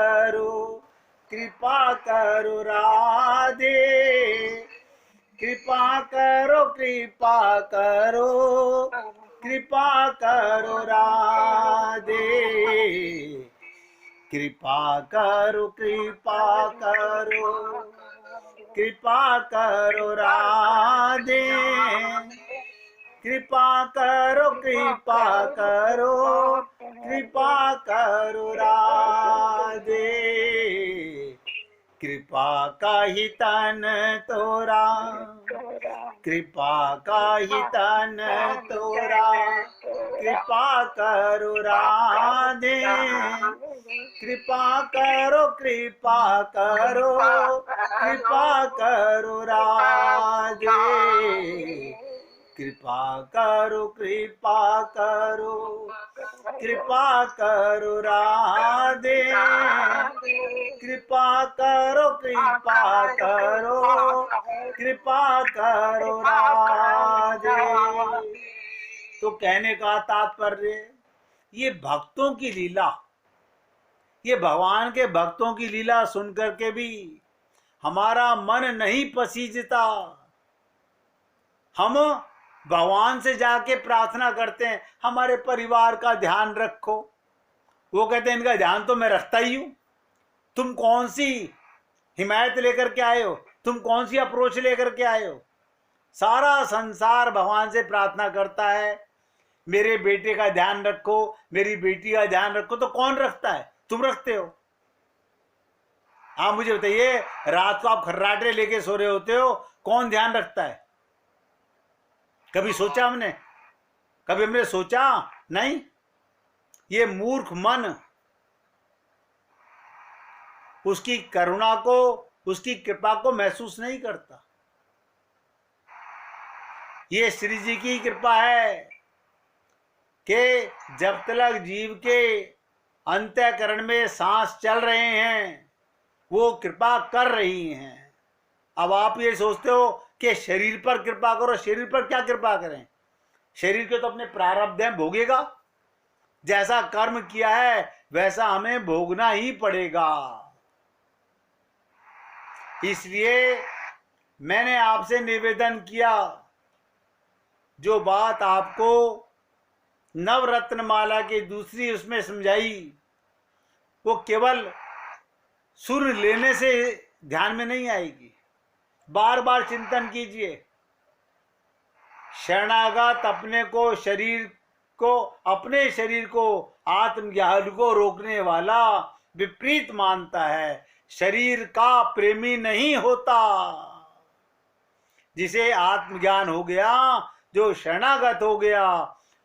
करो, कृपा करो राधे, कृपा करो, कृपा करो, कृपा करो राधे, कृपा करो, कृपा करो, कृपा करो राधे, कृपा करो, कृपा करो, कृपा करो राधे, कृपा का ही तन तोरा, कृपा का ही तन तोरा, कृपा करो राधे, कृपा करो, कृपा करो, कृपा करो राधे, कृपा करो, कृपा करो, कृपा करो राधे, कृपा करो, कृपा करो, कृपा करो राधे। तो कहने का तात्पर्य, ये भक्तों की लीला, ये भगवान के भक्तों की लीला सुनकर के भी हमारा मन नहीं पसीजता। हम भगवान से जाके प्रार्थना करते हैं, हमारे परिवार का ध्यान रखो। वो कहते हैं इनका ध्यान तो मैं रखता ही हूं। तुम कौन सी हिमायत लेकर के आए हो, तुम कौन सी अप्रोच लेकर के आए हो। सारा संसार भगवान से प्रार्थना करता है, मेरे बेटे का ध्यान रखो, मेरी बेटी का ध्यान रखो। तो कौन रखता है? तुम रखते हो। हाँ मुझे बताइए, रात को आप खर्राटे लेके सो रहे होते हो, कौन ध्यान रखता है? कभी सोचा हमने? कभी हमने सोचा नहीं। ये मूर्ख मन उसकी करुणा को, उसकी कृपा को महसूस नहीं करता। ये श्री जी की कृपा है कि जब तक जीव के अंतःकरण में सांस चल रहे हैं वो कृपा कर रही हैं। अब आप ये सोचते हो कि शरीर पर कृपा करो, शरीर पर क्या कृपा करें? शरीर के तो अपने प्रारब्ध हैं, भोगेगा। जैसा कर्म किया है वैसा हमें भोगना ही पड़ेगा। इसलिए मैंने आपसे निवेदन किया, जो बात आपको नवरत्न माला की दूसरी उसमें समझाई, वो केवल सुर लेने से ध्यान में नहीं आएगी। बार बार चिंतन कीजिए। शरणागत अपने को, शरीर को, अपने शरीर को, आत्मज्ञान को रोकने वाला विपरीत मानता है, शरीर का प्रेमी नहीं होता। जिसे आत्मज्ञान हो गया, जो शरणागत हो गया,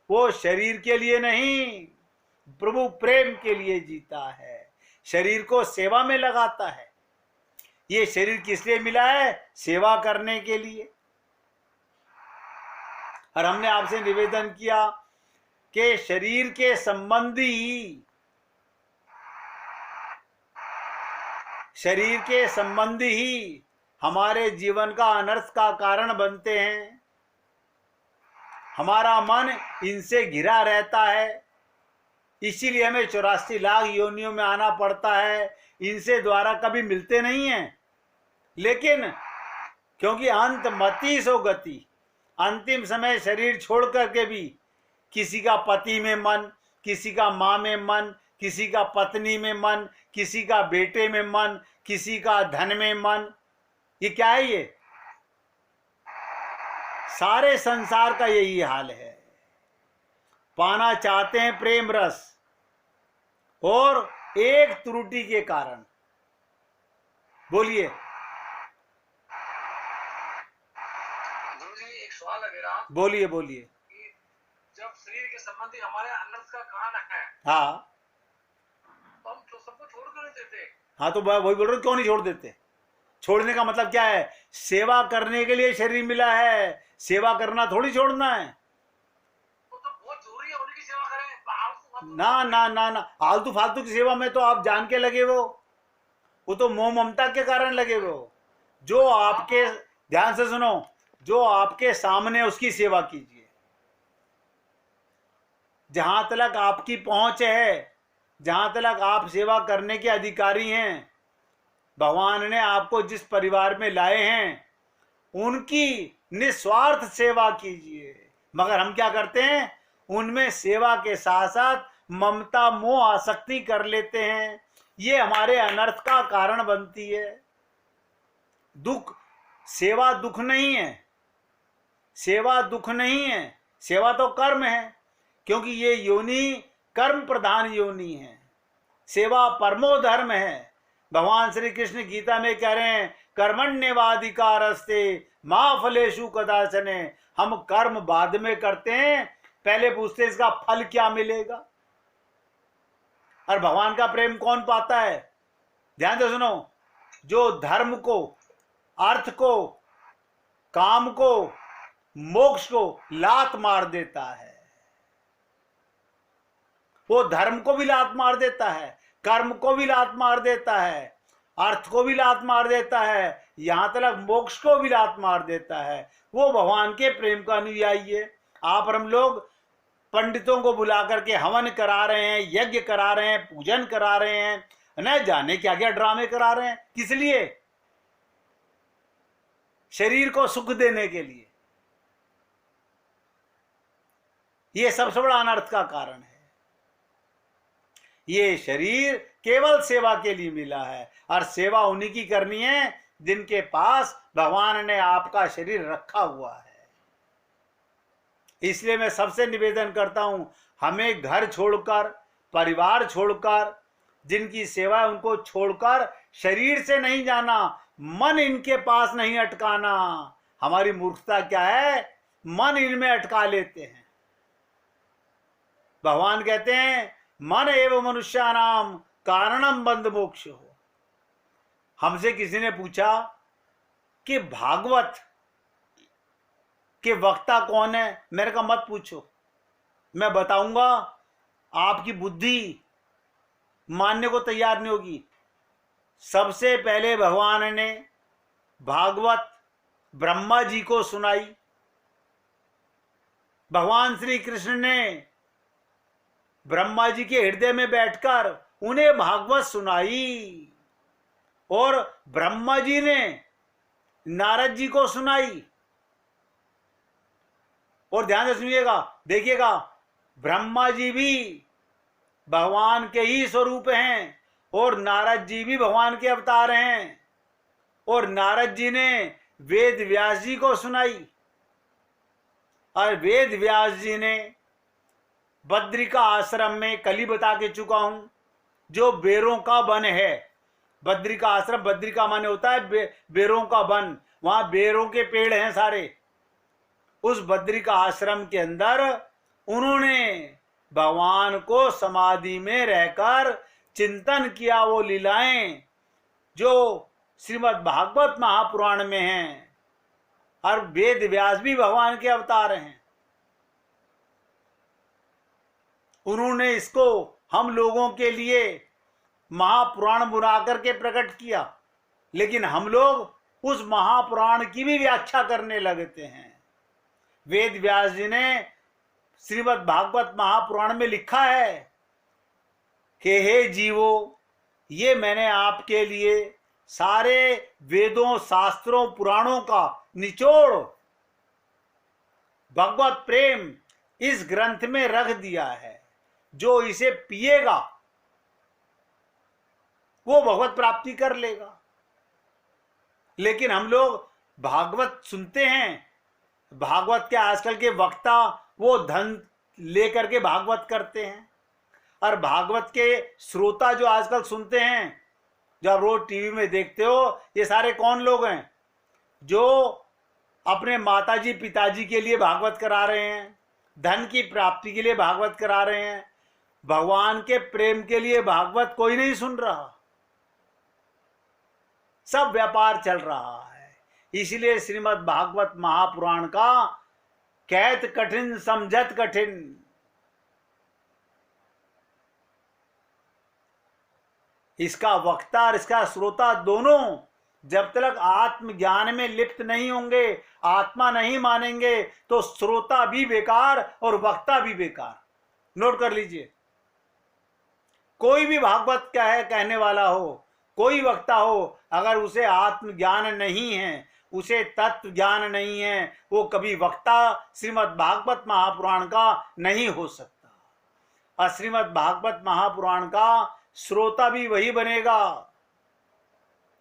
वो शरीर के लिए नहीं, प्रभु प्रेम के लिए जीता है, शरीर को सेवा में लगाता है। ये शरीर किस लिए मिला है? सेवा करने के लिए। और हमने आपसे निवेदन किया कि शरीर के संबंधी, शरीर के संबंधी ही हमारे जीवन का अनर्थ का कारण बनते हैं। हमारा मन इनसे घिरा रहता है, इसीलिए हमें 84 लाख योनियों में आना पड़ता है। इनसे द्वारा कभी मिलते नहीं हैं, लेकिन क्योंकि अंत मति सो गति, अंतिम समय शरीर छोड़ करके भी किसी का पति में मन, किसी का माँ में मन, किसी का पत्नी में मन, किसी का बेटे में मन, किसी का धन में मन। ये क्या है? ये सारे संसार का यही हाल है। पाना चाहते हैं प्रेम रस, और एक त्रुटि के कारण, बोलिए। एक सवाल है मेरा। बोलिए बोलिए। जब शरीर के संबंधी हमारे अनर्थ का कारण है, हाँ तो हम तो सबको छोड़ कर नहीं देते। हाँ, तो वही बोल रहे हो, क्यों नहीं छोड़ देते? छोड़ने का मतलब क्या है? सेवा करने के लिए शरीर मिला है, सेवा करना थोड़ी छोड़ना है। तो बहुत जरूरी है उनकी सेवा करें। फालतू ना ना ना ना, आलतू फालतू की सेवा में तो आप जान के लगे वो तो मोह ममता के कारण लगे वो। जो आपके, ध्यान से सुनो, जो आपके सामने उसकी सेवा कीजिए। जहां तक आपकी पहुंच है जहां तक आप सेवा करने के अधिकारी हैं, भगवान ने आपको जिस परिवार में लाए हैं उनकी निस्वार्थ सेवा कीजिए। मगर हम क्या करते हैं, उनमें सेवा के साथ साथ ममता मोह आसक्ति कर लेते हैं। ये हमारे अनर्थ का कारण बनती है। दुख, सेवा दुख नहीं है, सेवा दुख नहीं है, सेवा तो कर्म है, क्योंकि ये योनि कर्म प्रधान योनि है। सेवा परमो धर्म है। भगवान श्री कृष्ण गीता में कह रहे हैं, कर्मण्येवाधिकारस्ते मा फलेषु कदाचन। हम कर्म बाद में करते हैं, पहले पूछते हैं इसका फल क्या मिलेगा। और भगवान का प्रेम कौन पाता है? ध्यान से सुनो, जो धर्म को, अर्थ को, काम को, मोक्ष को लात मार देता है, वो धर्म को भी लात मार देता है, कर्म को भी लात मार देता है, अर्थ को भी लात मार देता है, यहां तक मोक्ष को भी लात मार देता है, वो भगवान के प्रेम का अनुयायी है। आप और हम लोग पंडितों को बुला करके हवन करा रहे हैं, यज्ञ करा रहे हैं, पूजन करा रहे हैं, न जाने क्या क्या ड्रामे करा रहे हैं। किस लिए? शरीर को सुख देने के लिए। ये सबसे बड़ा अनर्थ का कारण है। ये शरीर केवल सेवा के लिए मिला है, और सेवा उन्हीं की करनी है जिनके पास भगवान ने आपका शरीर रखा हुआ है। इसलिए मैं सबसे निवेदन करता हूं, हमें घर छोड़कर, परिवार छोड़कर, जिनकी सेवा है उनको छोड़कर शरीर से नहीं जाना, मन इनके पास नहीं अटकाना। हमारी मूर्खता क्या है, मन इनमें अटका लेते हैं। भगवान कहते हैं, मन एवं मनुष्यानाम कारणम बंध मोक्ष हो। हमसे किसी ने पूछा कि भागवत के वक्ता कौन है? मेरे का मत पूछो, मैं बताऊंगा, आपकी बुद्धि मानने को तैयार नहीं होगी। सबसे पहले भगवान ने भागवत ब्रह्मा जी को सुनाई। भगवान श्री कृष्ण ने ब्रह्मा जी के हृदय में बैठकर उन्हें भागवत सुनाई, और ब्रह्मा जी ने नारद जी को सुनाई। और ध्यान से सुनिएगा, देखिएगा, ब्रह्मा जी भी भगवान के ही स्वरूप हैं, और नारद जी भी भगवान के अवतार हैं। और नारद जी ने वेद व्यास जी को सुनाई, और वेद व्यास जी ने बद्रिका आश्रम में, कल ही बता के चुका हूं, जो बेरों का वन है। बद्रिका आश्रम, बद्रिका माने होता है बेरों का वन, वहां बेरों के पेड़ हैं सारे। उस बद्रिका आश्रम के अंदर उन्होंने भगवान को समाधि में रहकर चिंतन किया। वो लीलाएं जो श्रीमद् भागवत महापुराण में हैं, और वेद व्यास भी भगवान के अवतार हैं। उन्होंने इसको हम लोगों के लिए महापुराण बुला करके प्रकट किया, लेकिन हम लोग उस महापुराण की भी व्याख्या करने लगते हैं। वेद व्यास जी ने श्रीमद् भागवत महापुराण में लिखा है कि हे जीवो, ये मैंने आपके लिए सारे वेदों, शास्त्रों, पुराणों का निचोड़ भगवत प्रेम इस ग्रंथ में रख दिया है। जो इसे पिएगा वो भगवत प्राप्ति कर लेगा। लेकिन हम लोग भागवत सुनते हैं, भागवत के आजकल के वक्ता वो धन लेकर के भागवत करते हैं, और भागवत के श्रोता जो आजकल सुनते हैं, जो आप रोज टीवी में देखते हो, ये सारे कौन लोग हैं? जो अपने माताजी पिताजी के लिए भागवत करा रहे हैं, धन की प्राप्ति के लिए भागवत करा रहे हैं। भगवान के प्रेम के लिए भागवत कोई नहीं सुन रहा, सब व्यापार चल रहा है। इसलिए श्रीमद् भागवत महापुराण का कहत कठिन समझत कठिन। इसका वक्ता और इसका श्रोता दोनों जब तक आत्मज्ञान में लिप्त नहीं होंगे, आत्मा नहीं मानेंगे, तो श्रोता भी बेकार और वक्ता भी बेकार। नोट कर लीजिए, कोई भी भागवत क्या है कहने वाला हो, कोई वक्ता हो, अगर उसे आत्मज्ञान नहीं है, उसे तत्व ज्ञान नहीं है, वो कभी वक्ता श्रीमद् भागवत महापुराण का नहीं हो सकता। और श्रीमद् भागवत महापुराण का श्रोता भी वही बनेगा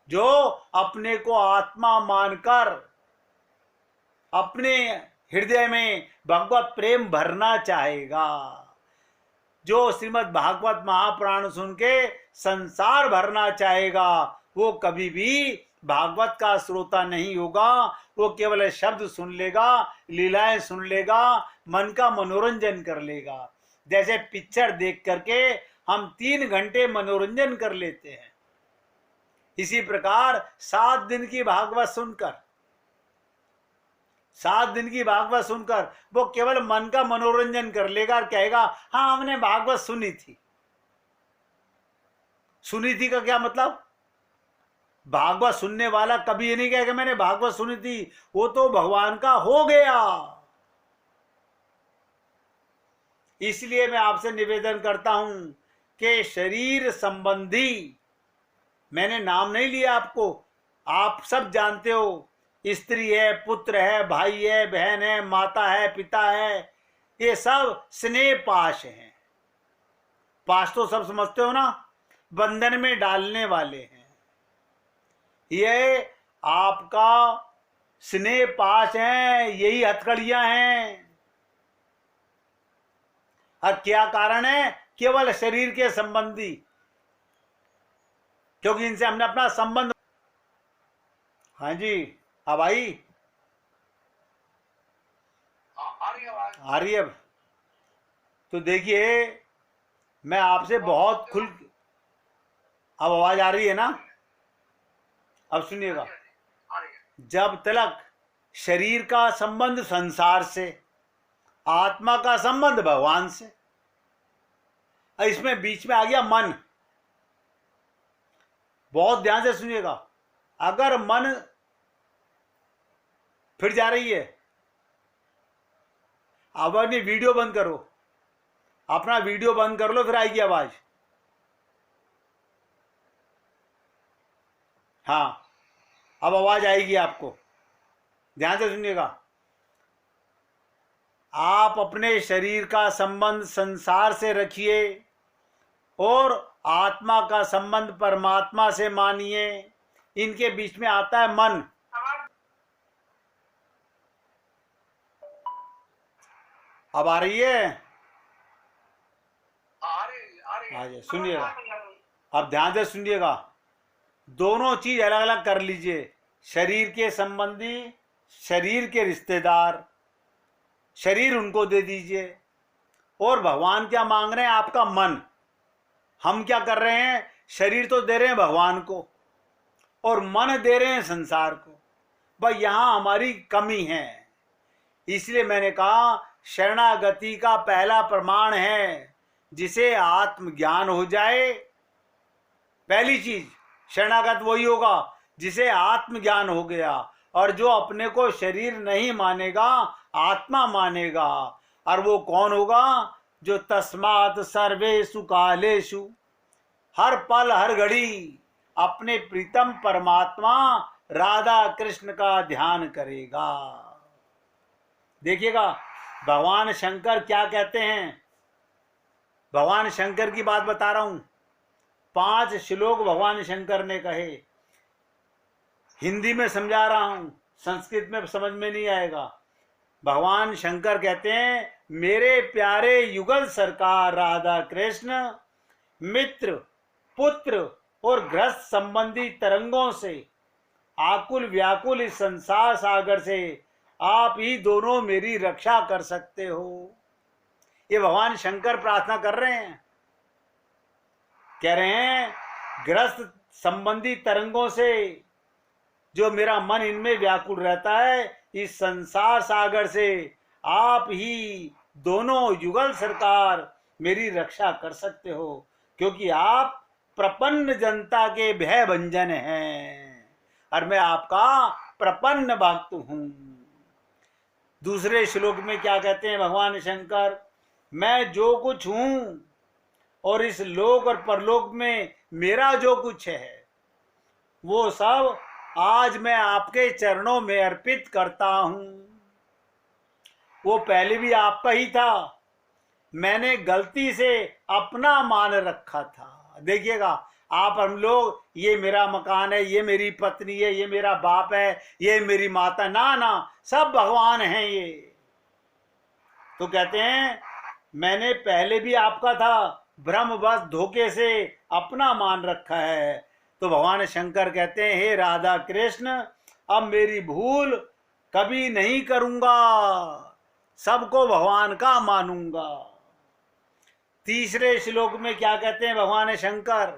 जो अपने को आत्मा मानकर अपने हृदय में भगवत प्रेम भरना चाहेगा। जो श्रीमद् भागवत महापुराण सुन के संसार भरना चाहेगा वो कभी भी भागवत का श्रोता नहीं होगा। वो केवल शब्द सुन लेगा, लीलाएं सुन लेगा, मन का मनोरंजन कर लेगा। जैसे पिक्चर देख करके हम 3 घंटे मनोरंजन कर लेते हैं, इसी प्रकार 7 दिन की भागवत सुनकर वो केवल मन का मनोरंजन कर लेगा और कहेगा हाँ हमने भागवत सुनी थी। सुनी थी का क्या मतलब? भागवत सुनने वाला कभी ये नहीं कहेगा मैंने भागवत सुनी थी, वो तो भगवान का हो गया। इसलिए मैं आपसे निवेदन करता हूं कि शरीर संबंधी, मैंने नाम नहीं लिया आपको, आप सब जानते हो, स्त्री है, पुत्र है, भाई है, बहन है, माता है, पिता है, ये सब स्नेह पाश हैं। पाश तो सब समझते हो ना, बंधन में डालने वाले हैं। ये आपका स्नेह पाश है, यही हथकड़ियां हैं। और क्या कारण है? केवल शरीर के संबंधी, क्योंकि इनसे हमने अपना संबंध। हाँ जी, अब आई आ रही है। अब तो देखिए मैं आपसे बहुत खुल, अब आवाज आ रही है ना? अब सुनिएगा, जब तक शरीर का संबंध संसार से, आत्मा का संबंध भगवान से, इसमें बीच में आ गया मन। बहुत ध्यान से सुनिएगा, अगर मन फिर जा रही है, अब अपनी वीडियो बंद करो, अपना वीडियो बंद कर लो, फिर आएगी आवाज। हाँ अब आवाज आएगी आपको, ध्यान से सुनिएगा। आप अपने शरीर का संबंध संसार से रखिए और आत्मा का संबंध परमात्मा से मानिए। इनके बीच में आता है मन। अब आ रही है? आ जाए, सुनिएगा, अब ध्यान से सुनिएगा। दोनों चीज अलग अलग कर लीजिए। शरीर के संबंधी, शरीर के रिश्तेदार, शरीर उनको दे दीजिए। और भगवान क्या मांग रहे हैं? आपका मन। हम क्या कर रहे हैं? शरीर तो दे रहे हैं भगवान को और मन दे रहे हैं संसार को। भाई यहां हमारी कमी है। इसलिए मैंने कहा शरणागति का पहला प्रमाण है जिसे आत्मज्ञान हो जाए। पहली चीज शरणागत वही होगा जिसे आत्मज्ञान हो गया, और जो अपने को शरीर नहीं मानेगा, आत्मा मानेगा। और वो कौन होगा? जो तस्मात् सर्वेषु कालेषु, हर पल हर घड़ी अपने प्रीतम परमात्मा राधा कृष्ण का ध्यान करेगा। देखिएगा भगवान शंकर क्या कहते हैं। भगवान शंकर की बात बता रहा हूं। 5 श्लोक भगवान शंकर ने कहे। हिंदी में समझा रहा हूं, संस्कृत में समझ में नहीं आएगा। भगवान शंकर कहते हैं, मेरे प्यारे युगल सरकार राधा कृष्ण मित्र, पुत्र और गृहस्थ संबंधी तरंगों से आकुल व्याकुल इस संसार सागर से आप ही दोनों मेरी रक्षा कर सकते हो। ये भगवान शंकर प्रार्थना कर रहे हैं। कह रहे हैं गृहस्थ संबंधी तरंगों से जो मेरा मन इनमें व्याकुल रहता है, इस संसार सागर से आप ही दोनों युगल सरकार मेरी रक्षा कर सकते हो, क्योंकि आप प्रपन्न जनता के भय भंजन हैं और मैं आपका प्रपन्न भक्त हूं। दूसरे श्लोक में क्या कहते हैं भगवान शंकर? मैं जो कुछ हूं और इस लोक और परलोक में मेरा जो कुछ है वो सब आज मैं आपके चरणों में अर्पित करता हूं। वो पहले भी आपका ही था, मैंने गलती से अपना मान रखा था। देखिएगा आप हम लोग, ये मेरा मकान है, ये मेरी पत्नी है, ये मेरा बाप है, ये मेरी माता, ना ना, सब भगवान हैं ये। तो कहते हैं मैंने पहले भी आपका था, भ्रमवश धोखे से अपना मान रखा है। तो भगवान शंकर कहते हैं हे राधा कृष्ण, अब मेरी भूल कभी नहीं करूंगा, सबको भगवान का मानूंगा। तीसरे श्लोक में क्या कहते हैं भगवान शंकर,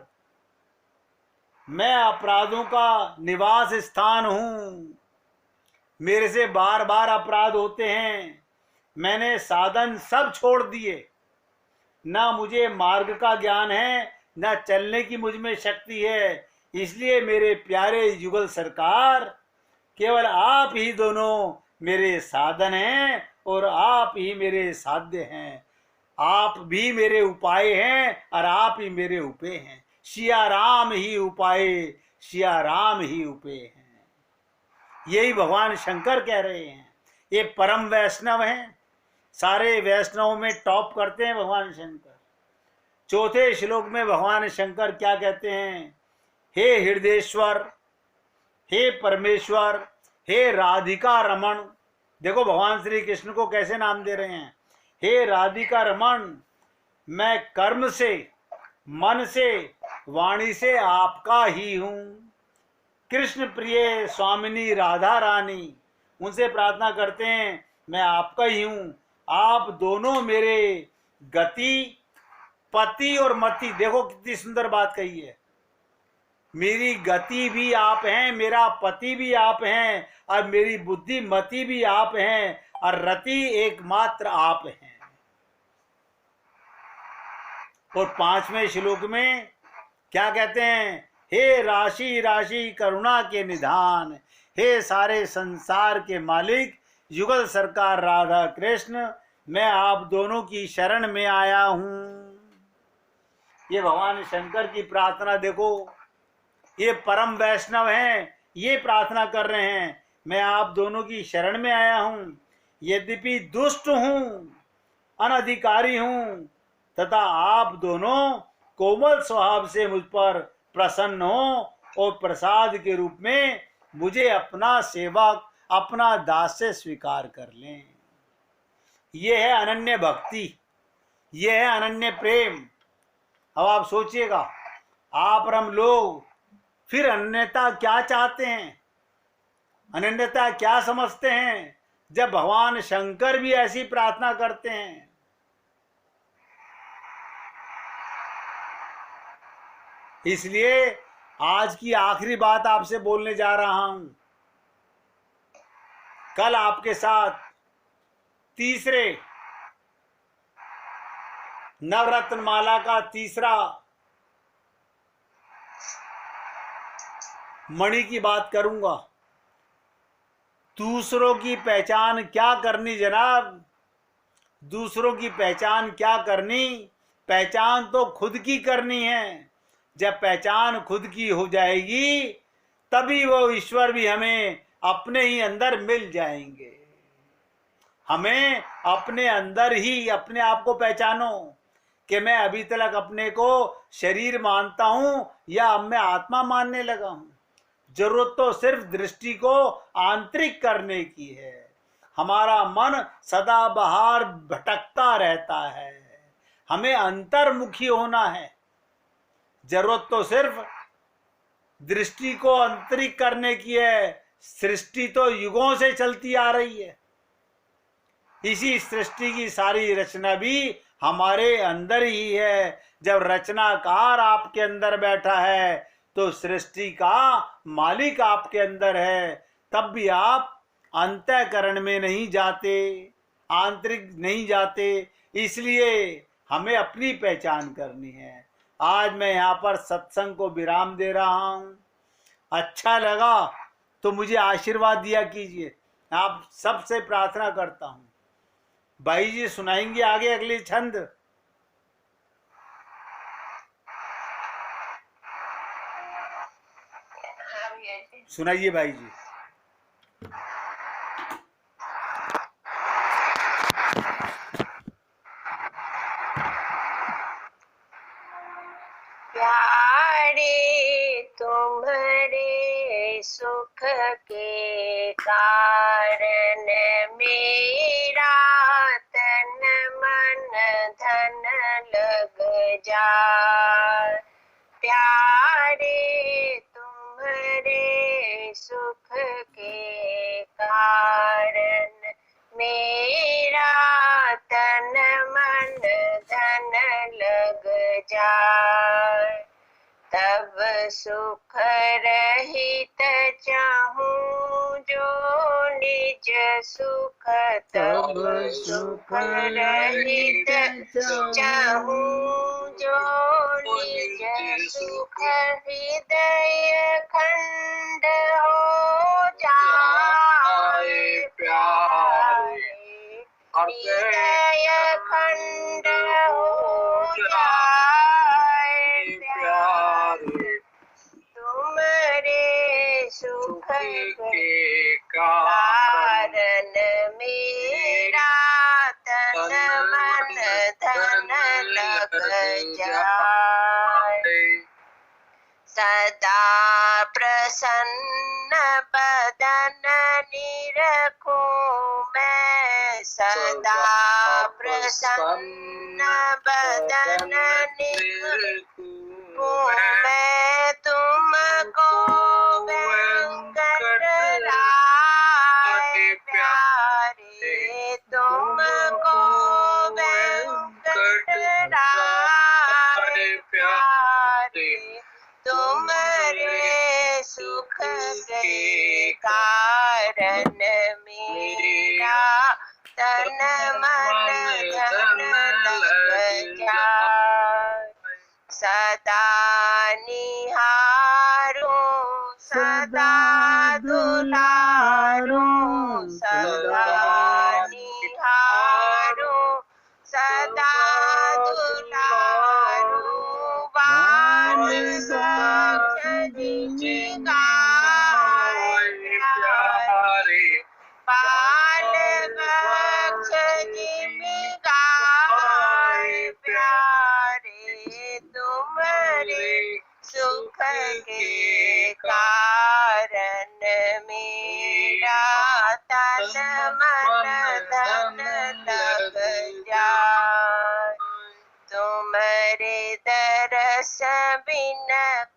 मैं अपराधों का निवास स्थान हूं, मेरे से बार बार अपराध होते हैं, मैंने साधन सब छोड़ दिए, ना मुझे मार्ग का ज्ञान है, ना चलने की मुझ में शक्ति है। इसलिए मेरे प्यारे युगल सरकार, केवल आप ही दोनों मेरे साधन हैं और आप ही मेरे साध्य हैं। आप भी मेरे उपाय हैं और आप ही मेरे उपाय हैं। सिया राम ही उपाय, सिया राम ही उपाय हैं। यही भगवान शंकर कह रहे हैं। ये परम वैष्णव हैं, सारे वैष्णवों में टॉप करते हैं भगवान शंकर। चौथे श्लोक में भगवान शंकर क्या कहते हैं, हे हृदयेश्वर, हे परमेश्वर, हे राधिका रमण। देखो भगवान श्री कृष्ण को कैसे नाम दे रहे हैं, हे राधिका रमण, मैं कर्म से, मन से, वाणी से आपका ही हूं। कृष्ण प्रिय स्वामिनी राधा रानी, उनसे प्रार्थना करते हैं मैं आपका ही हूं। आप दोनों मेरे गति, पति और मति। देखो कितनी सुंदर बात कही है, मेरी गति भी आप हैं, मेरा पति भी आप हैं, और मेरी बुद्धि मति भी आप हैं, और रति एकमात्र आप हैं। और पांचवें श्लोक में क्या कहते हैं, हे राशि राशि करुणा के निधान, हे सारे संसार के मालिक युगल सरकार राधा कृष्ण, मैं आप दोनों की शरण में आया हूं। ये भगवान शंकर की प्रार्थना देखो, ये परम वैष्णव हैं, ये प्रार्थना कर रहे हैं मैं आप दोनों की शरण में आया हूं। यद्यपि दुष्ट हूं, अनधिकारी हूं, तथा आप दोनों कोमल स्वभाव से मुझ पर प्रसन्न हो और प्रसाद के रूप में मुझे अपना सेवक, अपना दास से स्वीकार कर लें। ये है अनन्य भक्ति, ये है अनन्य प्रेम। अब आप सोचिएगा, आप और हम लोग फिर अनन्यता क्या चाहते हैं, अनन्यता क्या समझते हैं, जब भगवान शंकर भी ऐसी प्रार्थना करते हैं। इसलिए आज की आखिरी बात आपसे बोलने जा रहा हूं। कल आपके साथ तीसरे नवरत्न माला का तीसरा मणि की बात करूंगा। दूसरों की पहचान क्या करनी जनाब, दूसरों की पहचान क्या करनी, पहचान तो खुद की करनी है। जब पहचान खुद की हो जाएगी तभी वो ईश्वर भी हमें अपने ही अंदर मिल जाएंगे। हमें अपने अंदर ही अपने आप को पहचानो कि मैं अभी तक अपने को शरीर मानता हूं या अब मैं आत्मा मानने लगा हूं। जरूरत तो सिर्फ दृष्टि को आंतरिक करने की है। हमारा मन सदा बाहर भटकता रहता है, हमें अंतर्मुखी होना है। जरूरत तो सिर्फ दृष्टि को आंतरिक करने की है। सृष्टि तो युगों से चलती आ रही है, इसी सृष्टि की सारी रचना भी हमारे अंदर ही है। जब रचनाकार आपके अंदर बैठा है तो सृष्टि का मालिक आपके अंदर है। तब भी आप अंतःकरण में नहीं जाते, आंतरिक नहीं जाते। इसलिए हमें अपनी पहचान करनी है। आज मैं यहाँ पर सत्संग को विराम दे रहा हूँ। अच्छा लगा तो मुझे आशीर्वाद दिया कीजिए, आप सबसे प्रार्थना करता हूँ। भाई जी सुनाएंगे आगे अगली छंद। सुनाइए जी। सुनाइए भाई जी। प्यारे तुम्हारे सुख के कारण मेरा तन मन धन लग जाए। प्यारे तुम्हारे सुख के कारण मेरा तन मन धन लग जाए। तब सुख रहित चाहूं जो निज सुख, तब सुख रहित चाहूं जो निज सुख, हृदय खंड हो जाए प्यारे, हृदय खंड हो जाए प्यारे। तुम्हारे सुख के कारण मेरा तन मन धन लग जाए। सदा प्रसन्न बदन निरखूं मैं, सदा प्रसन्न बदन निरखूं मैं तुमको वेंकटराय प्यारे, तुमको वेंकटराय प्यारे। तुम्हारे सुख के कारण मेरा तन मन धन लग जाए। सदा निहारूं सदा दुलारूं, सदा निहारूं सदा दुलारूं। बाल बख्श दीजिए प्यारे, बाल बख्श दीजिए प्यारे। तुम्हारे सुख के कारण मेरा तन मन धन लग जाए। तुम्हारे दरस बिन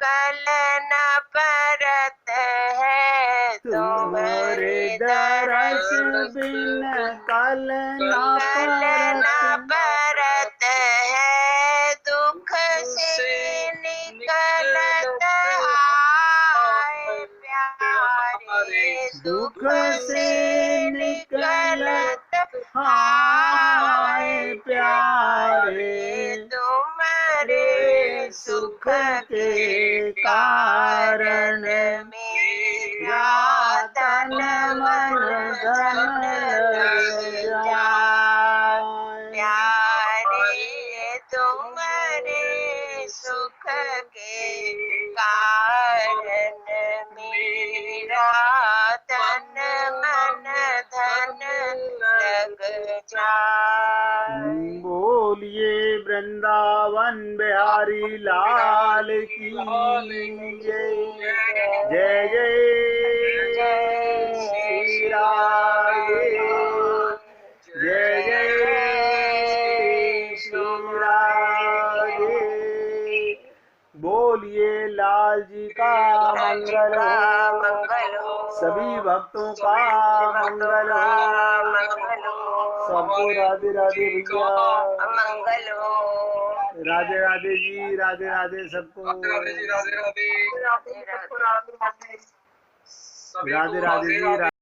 कल न परत है, तुम्हारे दरस बिन कल न परत है। दुख से निकलत आए प्यारे, दुख से निकलत आए प्यारे। तुम्हारे सुख के कारण मेरा तन मन धन लग जाए प्यारे। तुम्हारे सुख के कारण मेरा तन मन धन लग जाए। बोलिए वृंदावन बिहारी लाल की जय। जय जय श्री राधे, जय जय श्री राधे। बोलिए लाल जी का मंगल हो, सभी भक्तों का मंगल हो। सबको राधे राधे भैया, मंगल हो। राधे राधे जी, राधे राधे सबको, राधे राधे राधे राधे राधे जी।